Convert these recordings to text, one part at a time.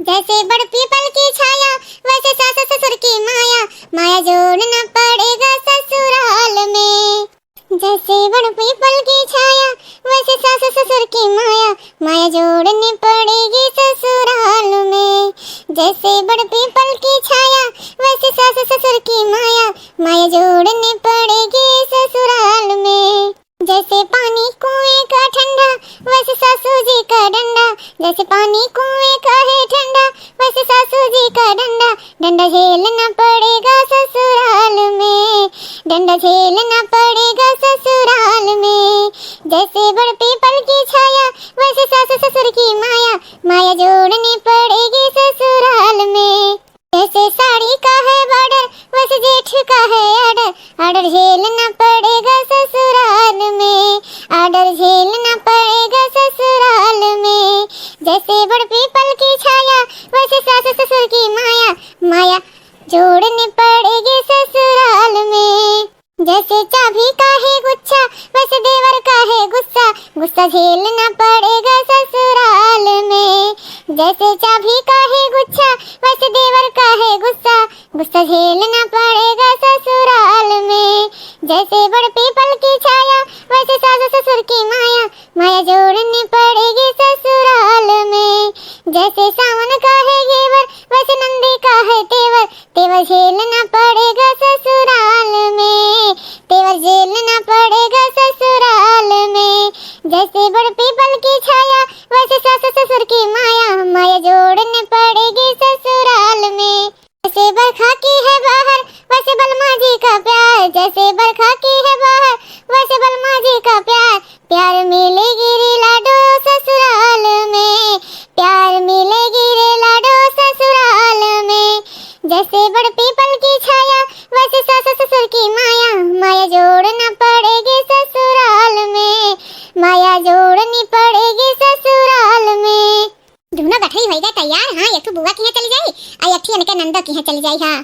जैसे बड़ पीपल की छाया वैसे सास ससुर की माया, माया जोड़ना पड़ेगा ससुराल में। जैसे बड़ पीपल की छाया वैसे सास ससुर की माया, माया जोड़नी पड़ेगी ससुराल में। जैसे बड़ पीपल की छाया वैसे सास ससुर की माया, माया जोड़नी पड़ेगी ससुराल में। जैसे पानी कुएं का ठंडा वैसे सासू जी का डंडा, जैसे पानी कुएं का है ठंडा वैसे सासू जी का डंडा, डंडा झेलना पड़ेगा ससुराल में, डंडा झेलना पड़ेगा ससुराल में। जैसे बड़ पीपल की छाया वैसे सास ससुर की माया, माया जोड़नी पड़ेगी ससुराल में। जैसे साड़ी का है बॉर्डर वैसे जेठ का है आर्डर, आर्डर झेलना पड़ेगा ससुराल में, आर्डर झेलना पड़ेगा ससुराल में। जैसे बड़ पीपल की छाया वैसे सास ससुर की माया, माया जोड़नी पड़ेगी ससुराल में। जैसे चाबी का है गुच्छा वैसे देवर का है गुस्सा, गुस्सा झेलना पड़ेगा ससुराल में। जैसे चाबी का है गुच्छा वैसे देवर का है गुस्सा, गुस्सा झेलना पड़ेगा ससुराल में। जैसे बड़ पीपल की छाया वैसे सास ससुर की माया, माया जोड़नी पड़ेगी ससुराल में। जैसे सावन का है घेवर वैसे नंदी का है तेवर, तेवर झेलना पड़ेगा ससुराल में, तेवर झेलना पड़ेगा ससुराल में। जैसे बड़ पीपल की छाया वैसे सास ससुर की माया, माया जोड़नी पड़ेगी ससुराल में। जैसे बरखा की है बाहर वैसे बलमा जी का प्यार, जैसे बरखा की है बाहर वैसे बलमा जी का प्यार, प्यार मिलेगी रे लाडो ससुराल में, प्यार मिलेगी रे लाडो ससुराल में। जैसे बड़ पीपल की छाया वैसे सास ससुर की माया, माया जोड़ना पड़ेगी ससुराल में, माया जोड़नी पड़ेगी ससुराल में। दोनों गठरी होएगा तैयार। हाँ एक बुआ की चली जाई आ एक अनके नंदा की चली जाई। हाँ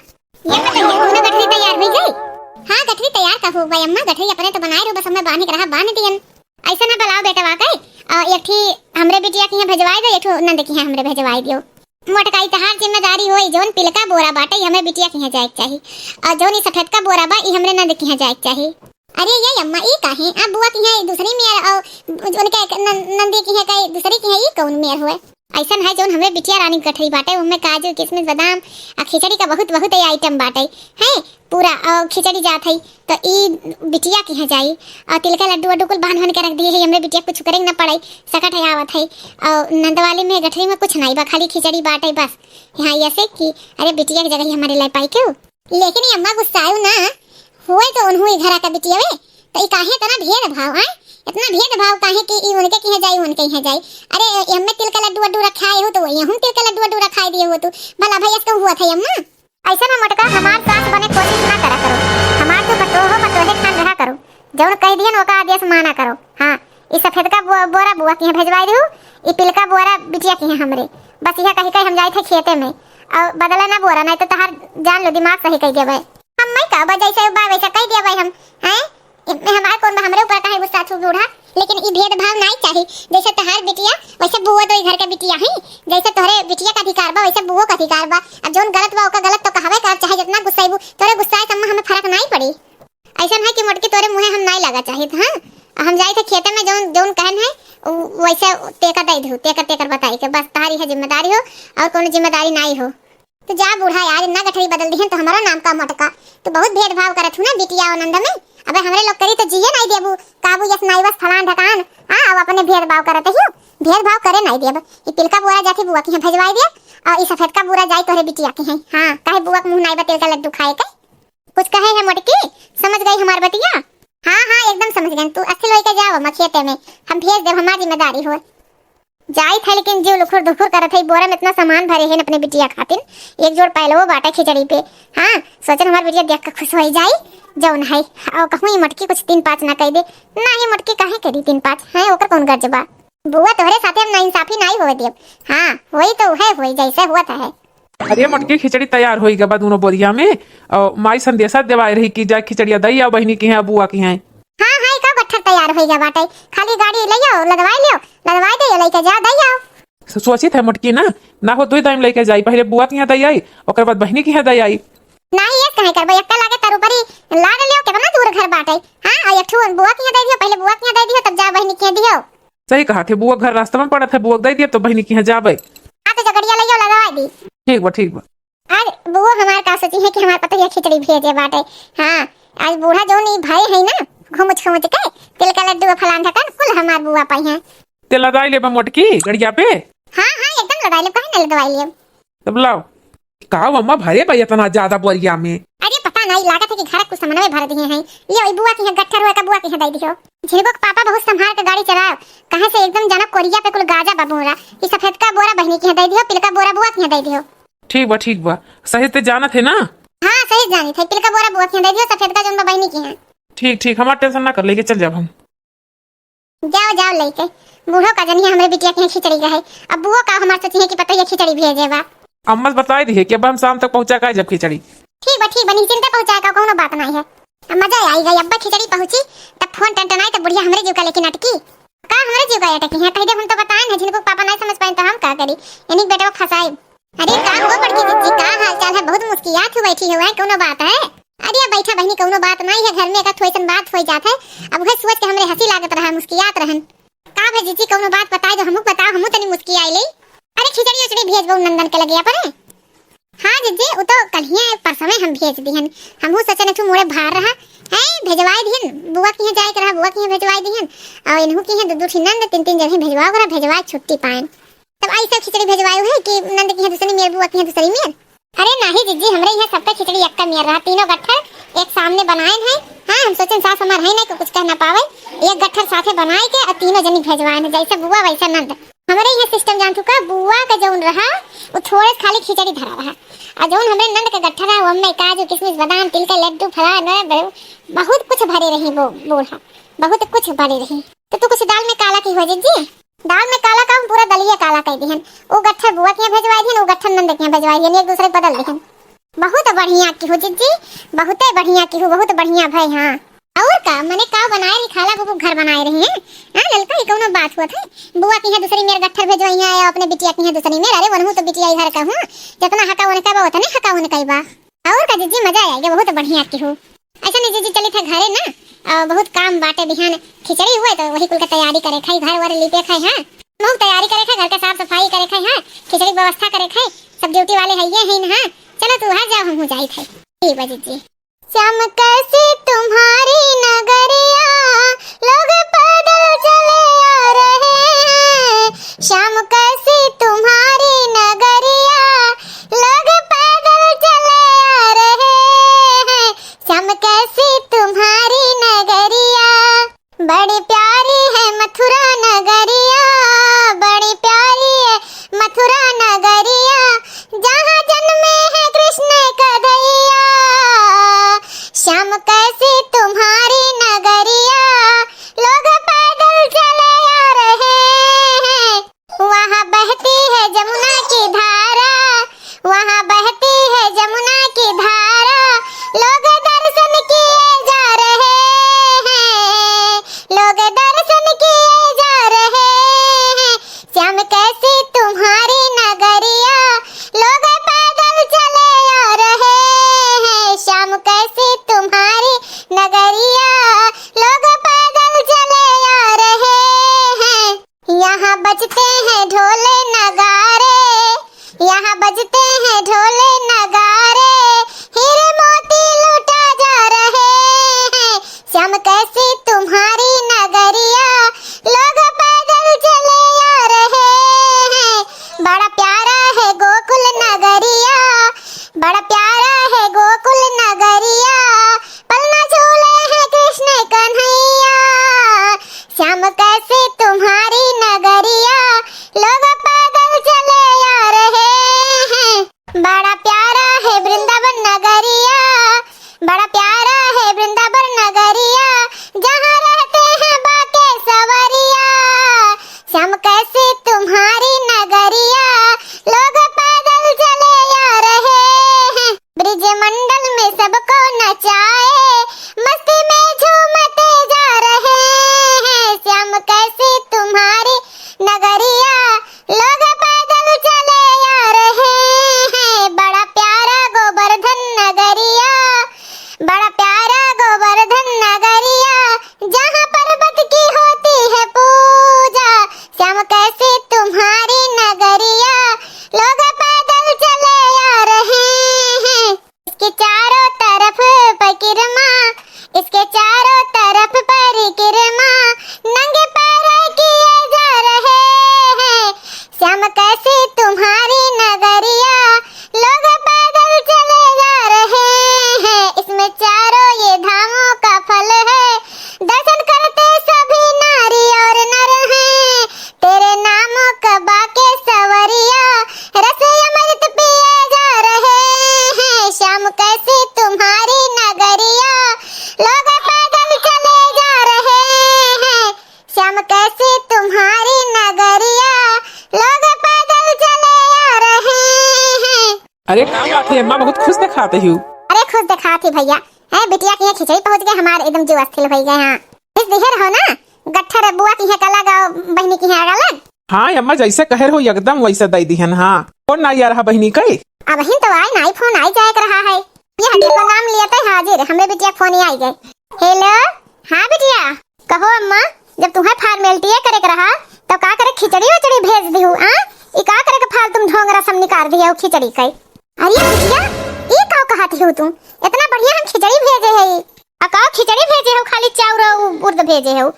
ये बताइए दोनों गठरी तैयार हो गई। हाँ गठरी तैयार कब हो गई अम्मा? गठरी अपने तो बनाए रो, बस हमें बांध के रहा बांध दियन। ऐसा ना बनाओ बेटा वाकई एक हमरे बिटिया की भेजवाई दो, एक नंद की हमरे भेजवाई दियो। मोटकाई तहार जिम्मेदारी होई, जोन पिलका बोरा बाटे हमें बिटिया की जाए चाहिए और जोन ई सफेद का बोरा बा ई हमरे नंद की जाए चाहिए। अरे ये अम्मा ई काहे आ बुआ की है दूसरी मेयर और उनके नंदी की है कई दूसरी की है, ई कौन मेयर हुए? ऐसा है जोन हमें बिटिया रानी गठरी बाटे उनमें काजू किशमिश बादाम और खिचड़ी का बहुत बहुत आइटम बाटे है पूरा और खिचड़ी जात है तो ई बिटिया की है जाई और तिल का लड्डू वड्डू कुल बांध के रख दिए है, हमें बिटिया कुछ करेंगे ना पड़े सकट है आवत है। और नंदवाली में गठरी में कुछ नहीं बा, खाली खिचड़ी बाटे बस। यहाँ ऐसे कि अरे बिटिया की जगह हमारे लाई पाई क्यों? लेकिन अम्मा गुस्साओ ना हुए तो उन्होंने घर का बिटिया वे तो ई काहे इतना भेदभाव है, इतना भेदभाव काहे कि ई उनके की जाई उनके की जाई। अरे हमें तिल का लड्डू वड्डू रखाए हो तो वही हम तिल का लड्डू वड्डू रखाए दिए हो तो भला भैया इसका हुआ था अम्मा। ऐसा ना मटका हमार सास बने कोशिश ना करा करो, हमार तो बतोहो बतोहे खान रहा करो, जौन कह दियन ओका आदेश माना करो। हां ई सफेद का बोरा बुआ की भेजवाई दो, ई पिल का बोरा बिटिया की है हमरे, बस यह कहीं कहीं हम जाए थे खेते में और बदला ना बोरा नहीं तो तहार जान लो दिमाग सही कह देबे। हम मैं का बजाई से बा वैसा कह देबे हम हैं हमारा कौन हमरे ऊपर काहे गुस्सा छू बूढ़ा। लेकिन ई भेदभाव नहीं चाहिए, जैसे तहार बिटिया वैसे बुआ तो घर का बिटिया है, जैसे तोहरे बिटिया का अधिकार बा वैसे बुआ का अधिकार बा। अब जोन गलत बा ओका गलत तो कहबे कर, चाहे जितना गुस्साइबू तोरे गुस्साए सम्मा हमें फर्क नहीं पड़ी। ऐसा है कि मोटके तोरे मुंह हम नहीं लगा चाहिए। हां हम जाए थे खेते में जोन जोन कहन है वैसे तेका दे दू तेकर बताई के बस तारी है जिम्मेदारी हो और कोनो जिम्मेदारी नहीं हो तो जा बूढ़ा यार इतना गठरी बदल दिहन तो हमारा नाम का मोटका तो बहुत भेदभाव करत हूं ना बिटिया और नंद में। अबे हमरे लोग करी तो जिए नहीं देबू काबू यस नहीं बस फलान ढकान। हां अब अपने भेदभाव करत हियो, भेदभाव करे नहीं देब। ई तिलका बोरा जाती बुआ की भेजवाई दे और ई सफेद का बोरा जाई तोरे बिटिया की है। हां काहे बुआ के मुंह नहीं बा तिल का लड्डू खाए के कुछ कहे है मोटकी समझ गई हमार बतिया? हां एकदम समझ गई तू अस्सी लेके जाओ मखेते में हम भेज देब, हमारी जिम्मेदारी हो जाई था। लेकिन जो लुखुर दुखुर करत है बोरा में इतना सामान भरे हैं अपने बिटिया खातिर, एक जोड़ पहलो बाटा खिचड़ी पे। हां सोचन हमार बिटिया देख के खुश हो जाई जौन है और कहूं मटकी कुछ 3-5 ना कह दे ना ही मटकी काहे करी 3-5 है ओकर कौन गर्ज बा बुआ तोहरे साथे हम ना इंसाफी नहीं होवे देब। हां वही तो है होई जैसे हुआ था है। अरे मटकी खिचड़ी तैयार होई के बाद दोनों बोरिया में और माई संदेशा देवाई रही कि जा खिचड़िया दई आ बहनी की है बुआ की है। हां हां का गट्ठा तैयार होई जा बाटे खाली गाड़ी ले आओ लदवाई लियो लदवाई दे लेके जा दई आओ। सोची थे मोटकी ना हो 2 टाइम लेके जाई, पहले बुआ के यहाँ दई आई, ओकर बाद बहिनी के यहाँ दई आई। नहीं ये कहे करबो, एकटा लागे तार ऊपर ही लाग लियो, कितना दूर घर बाटे। हां आ एक ठो बुआ के यहाँ दे दियो, पहले बुआ के यहाँ दे दियो, तब जा बहिनी के यहाँ दियो। सही कहा थे, बुआ घर रास्ते में पड़ा था, बुआ दे दिया तो बहिनी के यहाँ जाबे। आ तो जगड़िया लियो लगा दी। ठीक बा। आज बुआ हमार का सोची है कि हमार पता है खिचड़ी भेजे बाटे। हां आज बूढ़ा जो नहीं भाई है ना, घुमच घुमच के तिल का लड्डू फलान ढकन कुल हमार बुआ पाई है। ते लदाई ले मोटकी गड़िया पे। हां हां एकदम लगा ले, काहे ना लदवाई ले। तब लाओ का अम्मा भरे भैया इतना ज्यादा बोरिया में। अरे पता नहीं लागत है कि घर कुछ सामान में भर दिए हैं। ये बुआ के यहाँ गट्ठर हुआ का बुआ के यहाँ दे दियो। झिरगो के पापा बहुत संभाल के गाड़ी चलाओ, कहां से एकदम जाना कोरिया पे कुल गाजा बाबूरा। ये सफेद का बोरा बहनी के यहाँ दे दियो, पिलका बोरा बुआ के यहाँ दे दियो। ठीक बा सही ते जाना थे ना। हां सही जानी थे, पिलका बोरा बुआ के यहाँ दे दियो, सफेद का जोन बहनी के यहाँ। ठीक हमारा टेंशन ना कर, लेके चल जाब हम। जाओ लेके। बूढ़ो का जनिया हमरे बिटिया के यहाँ खिचड़ी रहे, अब बुआ का हमार सोची है कि पता है खिचड़ी भेजेबा। अम्मा बताई दी है कि अब हम शाम तक पहुंचा का जब खिचड़ी। ठीक बा निश्चिंत पहुंचाएगा, कोनो बात नहीं है। अब मजा आई गई, अब्बा खिचड़ी पहुंची तब फोन टंटनाई तब बुढ़िया हमरे जीव का लेके नाटकी का हमरे जीव का अटकी है। कह दे हम तो बताएं ना, जिनको पापा नहीं समझ पाए तो हम का करी, यानी बेटा को फसाए। अरे का हो बड़की जीजी, का हाल चाल है? बहुत मुस्कियात हो बैठी हुआ है, कोनो बात है? अरे बैठा बहनी कोनो बात नहीं है, घर में का थोड़ी सन बात हो जात है। अब वह सोच के हमरे हंसी लागत रहा, मुस्कियात रहन। का भे जीजी कोनो बात बताए दो, हमहु बताओ, हमहु तनी मुस्कियाई ले। अरे खिचड़ी उचड़ी भेजबो नंदन के लगिया पर। हां जीजी वो तो कलिया परसों में हम भेज दिहन, हमहु सोचने तू मोरे भार रहा है भेजवाई दिहन, बुआ के यहाँ जाए करा, बुआ के यहाँ भेजवाई दिहन, और इनहु के यहाँ दो नंद 3 जगह भेजवाओ करा, भेजवाए छुट्टी पाएन। तब आई सब खिचड़ी भेजवाई है कि नंद के यहाँ दूसरी मेर, बुआ के यहाँ दूसरी मेर। अरे नहीं जीजी हमरे यहाँ सबका खिचड़ी एक का मेर रहा, तीनों गट्ठर एक सामने बनाए हैं। हां हम सोचन सास हमार है नहीं को कुछ कहना पावे, एक गट्ठर साथे बनाए के और तीनों जनी भेजवाए हैं, जैसे बुआ वैसा नंद। हमरे यहाँ सिस्टम जान चुका, बुआ का जौन रहा वो थोड़े खाली खिचड़ी धरा रहा, और जौन हमरे नंद का गट्ठर है वो में काजू किशमिश बादाम तिल का लड्डू फलान बहुत कुछ भरे रही, वो बूढ़ा बहुत कुछ भरे रही। तो तू कुछ दाल में काला की हो जीजी, दाल में काला का पूरा दलिया काला कह दिहन। वो गट्ठर बुआ के भेजवाई दिहन, वो गट्ठर नंद के भेजवाई दिहन, एक दूसरे बदल दिहन। बहुत बढ़िया की हो जीजी, बहुत बढ़िया की हो, बहुत बढ़िया भाई। हां और का मने का बनाए रही, खाला को घर बनाए रही हैं। हां ललका ही कोनो बात हुआ था, बुआ के यहाँ दूसरी मेरे गट्ठर भेजवाई है, अपने बिटिया के यहाँ दूसरी मेरे। अरे वनहु तो बिटिया घर का हूं, जितना हका वन का होता नहीं हका वन का बा। और का जीजी मजा आएगा, बहुत बढ़िया की हो। ऐसा नहीं जीजी चली था घरे ना, बहुत काम बाटे, बिहान खिचड़ी हुए तो वही कुल का तैयारी करे खाई, घर वर लिपे खाई। हां बहुत तैयारी करे खाई, घर का साफ सफाई करे खाई। हां खिचड़ी व्यवस्था करे खाई, सब ड्यूटी वाले है ये है ना। हां चलो तू आ जाओ, हम हो जाई खाई। ठीक है जीजी। श्याम कैसे तुम्हारी नगरिया, लोग पैदल चले आ रहे हैं। श्याम कैसे तुम्हारी नगरिया, लोग पैदल चले आ रहे हैं। श्याम कैसे तुम्हारी नगरिया, बड़ी प्यारी है मथुरा नगरिया, बड़ी प्यारी है मथुरा नगरिया, जहाँ जन्मे है कृष्ण कन्हैया। श्याम कैसे तुम्हारी नगरिया, लोग पैदल चले आ रहे हैं। वहाँ बहती है जमुना की धारा, वहाँ बहती है जमुना की धारा, लोग दर्शन किए जा रहे हैं, लोग दर्शन किए जा रहे हैं। श्याम कैसे तुम्हारी नगरिया, लोग पैदल चले आ रहे हैं। श्याम कैसे तुम्हारी नगरिया, लोग पैदल चले आ रहे हैं। यहाँ बजते हैं ढोले नगारे, यहाँ बजते हैं ढोले नगारे, हीरे मोती लूटा जा रहे हैं। श्याम कैसे तुम्हारी नगरिया, लोग पैदल चले आ रहे हैं। बड़ा प्यारा है गोकुल नगरिया, बड़ा प्यारा है गोकुल नगरिया, पलना झूले हैं कृष्ण कन्हैया। श्याम कैसे तुम्हारी नगरिया, लोग पैदल चले आ रहे हैं। बड़ा प्यारा है वृंदावन नगरिया, बड़ा प्यारा है वृंदावन नगरिया, जहाँ रहते हैं बाके सवरिया। श्याम कैसे तुम्हारी नगरिया, लोग पैदल चले आ रहे हैं। ब्रिज मंडल में सबको नचाए, मस्ती में झूमते जा रहे हैं। श्याम कैसे तुम्हारी नगरिया, लोग अरे क्या बात है अम्मा, बहुत खुश दिखाते हो। अरे खुश दिखा थी भैया, है बिटिया की यहाँ खिचड़ी पहुँच गए हमारे, एकदम जो अस्थिल हो गए। हाँ इस दिखे रहो ना, गट्ठर बुआ की यहाँ अलग और बहनी की यहाँ अलग। हाँ अम्मा जैसे कहे हो एकदम वैसे दे दिहन। हाँ कौन ना आ रहा बहनी कई? अब बहन तो आई ना, फोन आई जाए कर रहा है। ये हड्डी का नाम लिया था हाजिर, हमें बिटिया फोन ही आई गए। हेलो हाँ बिटिया कहो अम्मा, जब तुम्हें फॉर्मेलिटी करे कर रहा तो का करे खिचड़ी वचड़ी भेज दी हूँ। ई का करे के फालतू ढोंग रसम निकाल दिया खिचड़ी कई। अरे बिटिया ई का कहती हो तुम, इतना बढ़िया हम खिचड़ी भेजे है। अकाओ खिचड़ी भेजे हो, खाली चाउर उर्द भेजे हो।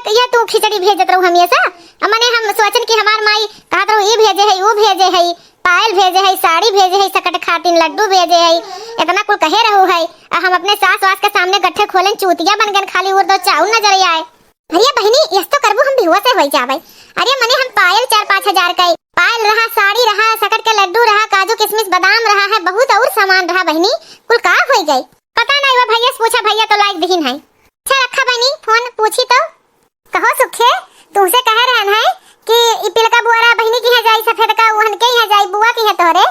यह तू खिचड़ी भेजत रहू हमेशा। मने हम सोचन कि हमार माई कहत रहू ई भेजे है वो भेजे है, पायल भेजे है, साड़ी भेजे है, सकट खातिन लड्डू भेजे है, इतना कुल कहे रहू है। हम अपने सास वास के सामने गट्ठे खोलन चूतिया बन गन, खाली उर्द चाउर नजर आए। अरे बहनी यस तो करबो हम बिहुआ से हो जावे। अरे मने हम पायल 4-5 हजार का पायल रहा, साड़ी रहा, सकट के लड्डू रहा, काजू किशमिश बादाम रहा है, बहुत और सामान रहा बहनी। कुल का हो गई पता नहीं, वो भैया से पूछा, भैया तो लाइक दिखिन है। अच्छा रखा बहनी फोन, पूछी तो कहो सुखे तुमसे कह रहन है कि ई पिलका बुआरा बहनी की है जाई, सफेद का वहन के है जाई, बुआ की है तोरे।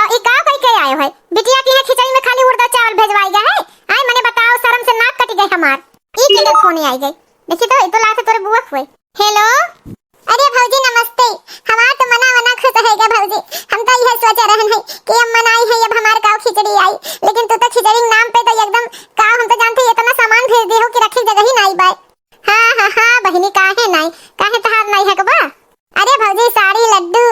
ई का कह के आयो है बिटिया की है खिचड़ी में खाली उड़दा चावल भेजवाई गया है। आय मने बताओ, शर्म से नाक कट गई हमार। ई के फोन आई गई, देखी तो इतो लाते तोरे बुआ हुए। हेलो अरे भौजी नमस्ते, हमार तो मना खुश रहेगा भौजी। हम तो यह सोच रहन है कि अब मनाई है, अब हमार गांव खिचड़ी आई, लेकिन तू तो खिचड़ी के नाम पे तो एकदम का, हम तो जानते इतना सामान भेज दे हो कि रखे जगह ही नहीं बाय। हाँ बहनी काहे नहीं, काहे तहार नहीं है कबा। अरे भौजी साड़ी लड्डू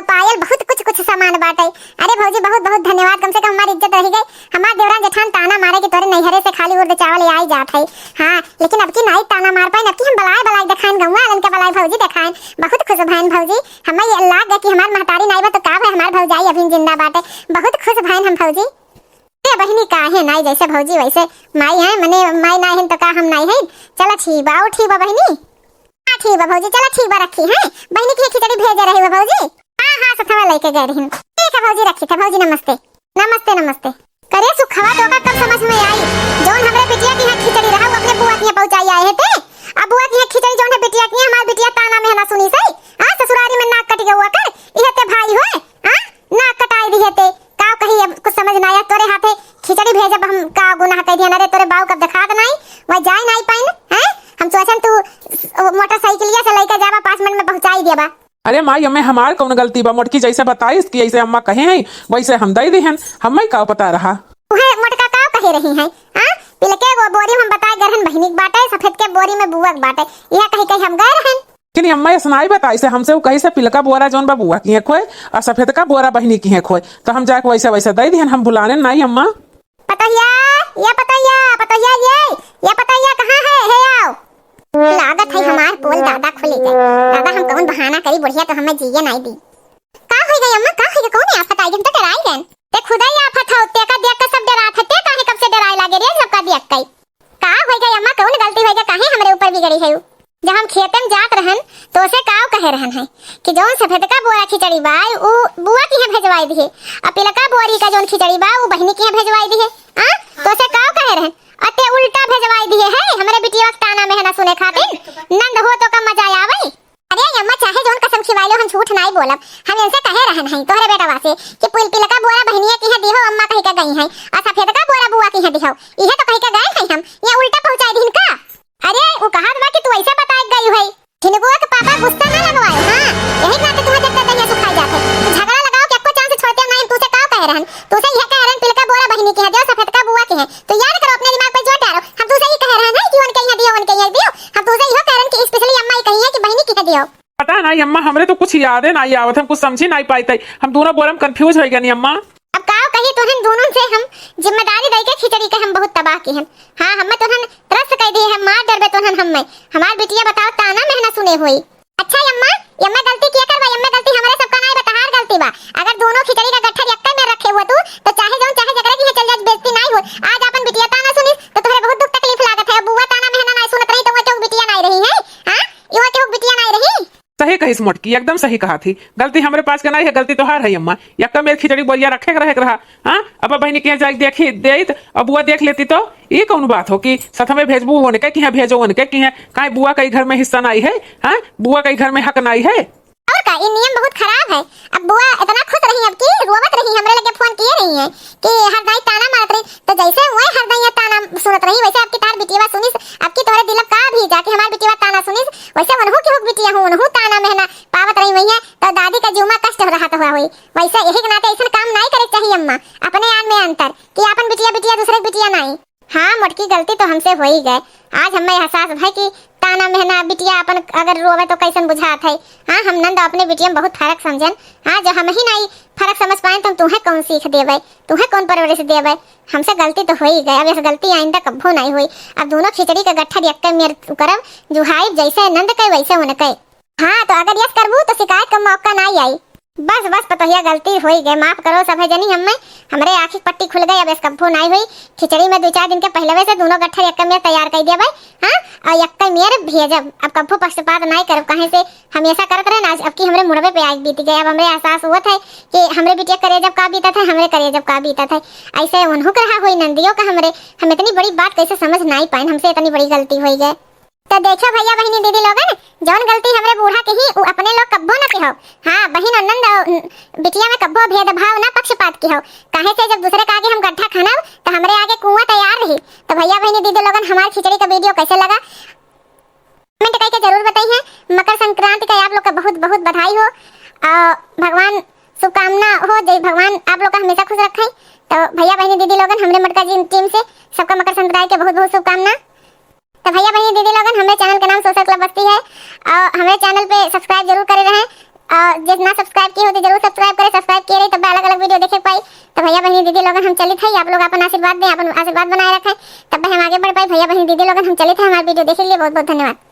पायल बहुत कुछ सामान बाटे। अरे भौजी बहुत बहुत धन्यवाद, कम से कम हमारी इज्जत रह गई। हमार देवरा जेठान ताना मारे कि तोरे नैहरे से खाली उर्द चावल आई जात है। हाँ लेकिन अब की नहीं ताना मार पाए, अब की हम बलाई दिखाएं, गौवा वालन के बलाई भौजी दिखाएं। बहुत खुश भैन भौजी, हमें ये अल्लाह गए कि हमार महतारी नहीं बा तो का है, हमार भौजाई अभी जिंदा बाटे। बहुत खुश भैन हम भौजी। ए बहनी काहे नहीं, जैसे भौजी वैसे माई है, मने माई नहीं है तो का हम नहीं है। चलो ठीक बा, ठीक बा बहनी। हाँ ठीक बा भौजी, चलो ठीक बा रखी है। बहनी की खिचड़ी भेज रही हो भौजी। हाँ सथवा लेके गए रही। ठीक है भौजी रखी था भौजी, नमस्ते नमस्ते नमस्ते। करे सुखवा तो का कब समझ में आई, जोन हमरे बिटिया की खिचड़ी रहा वो अपने बुआ की पहुंचाई आए थे। अब बुआ की खिचड़ी जोन है बिटिया की, हमार बिटिया ताना में ना सुनी सही। ससुरारी में नाक कट गया हुआ कर, इहते भाई होए नाक कटाई दिहते का कही। अब कुछ समझ ना आया, तोरे हाथे खिचड़ी भेजब हम का गुनाह कह दिया। अरे तोरे बाऊ कब दिखा दे नहीं, वह जाए नहीं पाइन हैं। हम सोचन तू मोटरसाइकिलिया से लेकर जावा, 5 मिनट में पहुंचाई देबा। अरे माई हमें हमार कौन गलती बा, मोटकी जैसे बताइस कि ऐसे अम्मा कहे हैं वैसे हम दे दिहन, हमें का पता रहा। उहे मोटका का कहे रही है। पिलके वो बोरी हम बताए गरहन बहनी के बाटे, सफेद के बोरी में बुआ के बाटे, यह कही हम गए रहन। कि अम्मा सुनाई बताई से हमसे, वो कही से पिलका बोरा जोन बा बुआ की है खोए और सफेद का बोरा बहनी की है खोए, तो हम जाके वैसे वैसे दे दिहन, हम बुलाने नहीं अम्मा। पतैया ये पतैया कहाँ है आओ। लागत है हमार पोल दादा खुली गए। दादा हम कौन बहाना करी, बुढ़िया तो हमें जिए नहीं दी। का हो गई अम्मा, का हो गई, कौन आफत आई, हम तो डराई गए। ते खुदा ही आफत है, ते का देख के सब डरा थे, ते काहे कब से डराए लागे रे सबका देख के। का हो गई अम्मा, कौन गलती हो गई, काहे हमरे ऊपर बिगड़ी है। जब हम खेत में जात रहन तो उसे काव कहे रहन है कि जोन सफेद का बोरा खिचड़ी बा वो बुआ की है भेजवाई दी है, और पिलका बोरी का जोन खिचड़ी बा वो बहनी की है भेजवाई दी है। तो उसे काव कहे रहन, अते उल्टा भेजवाई दी है। हमरे बिटिया वक्त ताना में है ना सुने खातिर, नंद हो तो का मजा आवे। अरे अम्मा चाहे जोन कसम खिवाइलो हम झूठ नहीं बोलब, हम इनसे कहे रहन है तोहरे बेटा वासे कि पिलका बोरा बहनिया की है दिहो, अम्मा कहि के गई है, और सफेद का बोरा बुआ की है दिहो, इहे तो कहि के गए हैं हम, ये उल्टा पहुंचाई दीन का। अरे वो कहा बा कि तू ऐसा बताई गई है, झिनगुआ के पापा गुस्सा ना लगवाए। यही नाते तुम्हें देखते दहिया सुखाई जाते, तो झगड़ा लगाओ कि आपको चांस छोड़ते नहीं। तू से का कह रहन, तू से यह कह रहन पिलका बोरा बहनी की है दियो, सफेद का बुआ की है, तो याद करो अपने दिमाग पे जोर डालो। हम तू से ही कह रहन है कि उनके यहाँ दियो, उनके यहाँ दियो। हम तू से यह कह रहन कि स्पेशली अम्मा ही कही है कि बहनी की है दियो। पता नहीं अम्मा, हमरे तो कुछ याद नहीं आवत, हम कुछ समझ नहीं पाई, हम दोनों बोरम कंफ्यूज हो गए अम्मा। अब का कही तो हम दोनों से हम जिम्मेदारी दे के खिचड़ी के हम बहुत तबाह की हम। हाँ हमें तो हम तरस कह दी है, मार डरबे तो हम हमार बिटिया बताओ ताना में ना सुने हुई। अच्छा यम्मा गलती किया करवा, यम्मा गलती हमारे सबका नहीं बता, हार गलती बा। अगर दोनों खिचड़ी का गट्ठा यक्का में रखे हुए तू तो चाहे जोन चाहे जगह की चल जा, बेइज्जती नहीं हो। आज अपन बिटिया ताना सुनी तो तोरे बहुत दुख तकलीफ लागत है। बुआ ताना में ना सुनत रही तो वो क्यों बिटिया नहीं रही है। ये क्यों बिटिया नहीं रही। सही कही मोटकी, एकदम सही कहा थी। गलती हमारे पास का नहीं है, गलती तो हार है अम्मा। यक्का मेरे खिचड़ी बोरिया रखे रहा। अब बहनी के जाके देखी दे अब बुआ देख लेती तो ये कौन बात हो कि सथ में भेजबू उनके कि भेजो उनके कि कहीं बुआ कई घर में हिस्सा नहीं है। बुआ कई घर में हक नहीं है। और का ये नियम बहुत खराब है। अब बुआ इतना खुश रही अब की रोवत रही, हमरे लगे फोन किए रही है कि हरदाई ताना मारत रही, तो जैसे वही हरदाई ताना सुनत रही वैसे आपकी तार बिटिया सुनिस, आपकी तोरे दिल का भी जाके हमार बिटिया ताना सुनिस, वैसे वनहु की हुक बिटिया हूं वनहु ताना मेहना पावत रही वही है, तो दादी का जुमा कष्ट हो रहा तो हुआ हुई, वैसे यही के नाते ऐसा काम नहीं करे चाहिए अम्मा, अपने आन में अंतर कि अपन बिटिया बिटिया दूसरे बिटिया नहीं। हाँ मोटकी गलती तो हमसे हो ही गए, आज हमें एहसास है कि ताना मेहना बिटिया अपन अगर रोवे तो कैसन बुझात है। हाँ हम नंद अपने बिटिया में बहुत फर्क समझन, हाँ जो हम ही नहीं फर्क समझ पाए तो तुम्हें कौन सीख देवे, तुम्हें कौन परवरिश देवे, हमसे गलती तो हो ही गए, अब ऐसी गलती आइंदा कभी नहीं हुई। अब दोनों खिचड़ी का गट्ठा एक मेर करब जुहाई जैसे नंद कहे वैसे उन कहे। हाँ तो अगर यस करबू तो शिकायत का मौका नहीं आई, बस बस पतोहिया गलती हो ही गई, माफ करो सब है जनी, हमें हमरे आँखी पट्टी खुल गई, अब इस कब्बो नहीं हुई। खिचड़ी में 2-4 दिन के पहले वैसे दोनों गट्ठा एक मेर तैयार कर दिया भाई, हाँ और एक मेर भेजब, अब कब्बो पक्षपात नहीं करब, कहीं से हमेशा करत रहे ना, अब की हमरे मुड़वे पे आज बीत गए, अब हमरे एहसास हुआ था कि हमरे बिटिया करे जब का बीता था, हमरे करे जब का बीता था, ऐसे उन्हों कहा हुई नंदियों का हमरे, हम इतनी बड़ी बात कैसे समझ नहीं पाए, हमसे इतनी बड़ी गलती हो गई। तो देखो भैया बहनी दीदी लोगन, जौन गलती हमरे बूढ़ा के ही अपने लोग कब्बो ना कहो, हाँ बहन नंद बिटिया में कब्बो भेदभाव ना पक्षपात की हो, काहे से जब दूसरे के आगे हम गड्ढा खाना तो हमरे आगे कुआं तैयार रही। तो भैया बहनी दीदी लोगन हमारी खिचड़ी का वीडियो कैसे लगा कमेंट करके जरूर बताइए। मकर संक्रांति का आप लोग का बहुत बहुत बधाई हो, भगवान शुभकामना हो, जय भगवान आप लोग का हमेशा खुश रखे। तो भैया बहनी दीदी लोगन हमरे मटका जी टीम से सबका मकर संक्रांति के बहुत बहुत शुभकामना। तो भैया बहनी दीदी लोगन हमारे चैनल का नाम सोशल क्लब बस्ती है, और हमारे चैनल पे सब्सक्राइब जरूर करे रहें, और जितना सब्सक्राइब किए होते जरूर सब्सक्राइब करें, सब्सक्राइब किए रही तब अलग अलग वीडियो देखे पाई। तो भैया बहनी दीदी लोगन हम चलित है, आप लोग अपन आशीर्वाद दें, अपन आशीर्वाद बनाए रखें, तब हम आगे बढ़ पाए। भैया बहनी दीदी लोगन हम चलित है, हमारे वीडियो देखे लिए बहुत बहुत धन्यवाद।